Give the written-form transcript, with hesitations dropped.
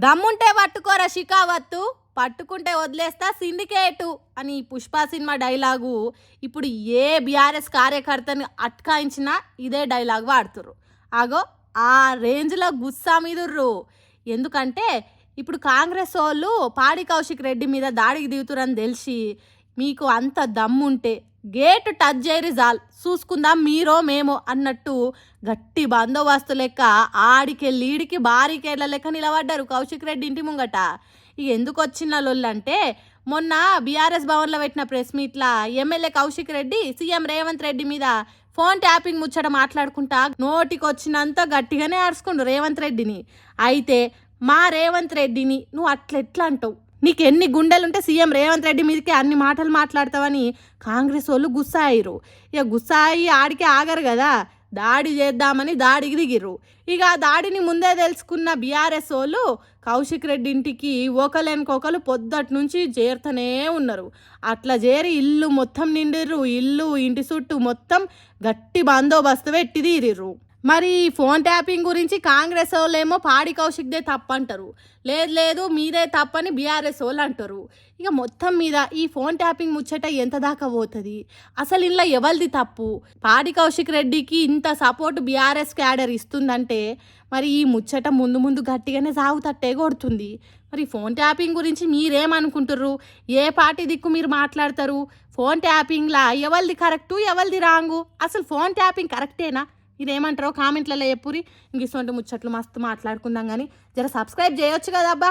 దమ్ముంటే పట్టుకోరా షికావత్తు, పట్టుకుంటే వదిలేస్తా సిండికేటు అని పుష్ప సినిమా డైలాగు ఇప్పుడు ఏ బీఆర్ఎస్ కార్యకర్తని అట్కాయించినా ఇదే డైలాగ్ వాడుతుర్రు. ఆగో ఆ రేంజ్లో గుస్సా మీదుర్రు. ఎందుకంటే ఇప్పుడు కాంగ్రెస్ వాళ్ళు పాడి కౌశిక్ రెడ్డి మీద దాడికి దిగుతురని తెలిసి మీకు అంత దమ్ముంటే గేటు టచ్ చేయరి జాల్, చూసుకుందాం మీరో మేమో అన్నట్టు గట్టి బందోబస్తు లెక్క ఆడికెళ్ళి ఈడికి భారీకేళ్ల లెక్క నిలబడ్డారు కౌశిక్ రెడ్డి ఇంటి ముంగట. ఇక ఎందుకు వచ్చిన లొల్లంటే మొన్న బీఆర్ఎస్ భవన్లో పెట్టిన ప్రెస్ మీట్లా ఎమ్మెల్యే కౌశిక్ రెడ్డి సీఎం రేవంత్ రెడ్డి మీద ఫోన్ ట్యాపింగ్ ముచ్చట మాట్లాడుకుంటా నోటికి వచ్చినంత గట్టిగానే అరుచుకుండు రేవంత్ రెడ్డిని. అయితే మా రేవంత్ రెడ్డిని నువ్వు అట్లెట్లా అంటావు, నీకు ఎన్ని గుండెలుంటే సీఎం రేవంత్ రెడ్డి మీదకి అన్ని మాటలు మాట్లాడతావని కాంగ్రెస్ వాళ్ళు గుస్సా అయ్యారు. ఇక గుస్సా అయ్యి ఆడికే ఆగరు కదా, దాడి చేద్దామని దాడికి దిగిర్రు. ఇక ఆ దాడిని ముందే తెలుసుకున్న బీఆర్ఎస్ వాళ్ళు కౌశిక్ రెడ్డి ఇంటికి ఒకలేనికొకరు పొద్దటి నుంచి చేరుతూనే ఉన్నారు. అట్లా చేరి ఇల్లు మొత్తం నిండిర్రు. ఇల్లు ఇంటి చుట్టూ మొత్తం గట్టి బందోబస్తు పెట్టి తీరిర్రు. మరి ఫోన్ ట్యాపింగ్ గురించి కాంగ్రెస్ వాళ్ళు ఏమో పాడి కౌశిక్దే తప్పు అంటారు, లేదు లేదు మీదే తప్పని బీఆర్ఎస్ వాళ్ళు అంటారు. ఇక మొత్తం మీద ఈ ఫోన్ ట్యాపింగ్ ముచ్చట ఎంత దాకా పోతుంది, అసలు ఇలా ఎవరిది తప్పు? పాడి కౌశిక్ రెడ్డికి ఇంత సపోర్ట్ బీఆర్ఎస్ క్యాడర్ ఇస్తుందంటే మరి ఈ ముచ్చట ముందు ముందు గట్టిగానే సాగుతట్టే కొడుతుంది. మరి ఫోన్ ట్యాపింగ్ గురించి మీరేమనుకుంటుర్రు? ఏ పార్టీ దిక్కు మీరు మాట్లాడతారు? ఫోన్ ట్యాపింగ్లా ఎవరిది కరెక్టు ఎవరిది రాంగు? అసలు ఫోన్ ట్యాపింగ్ కరెక్టేనా? మీరేమంటారో కామెంట్లలో చెప్పుర్రి. ఇంక ఇటువంటి ముచ్చట్లు మస్తు మాట్లాడుకుందాం, కానీ జర సబ్స్క్రైబ్ చేయొచ్చు కదా అబ్బా.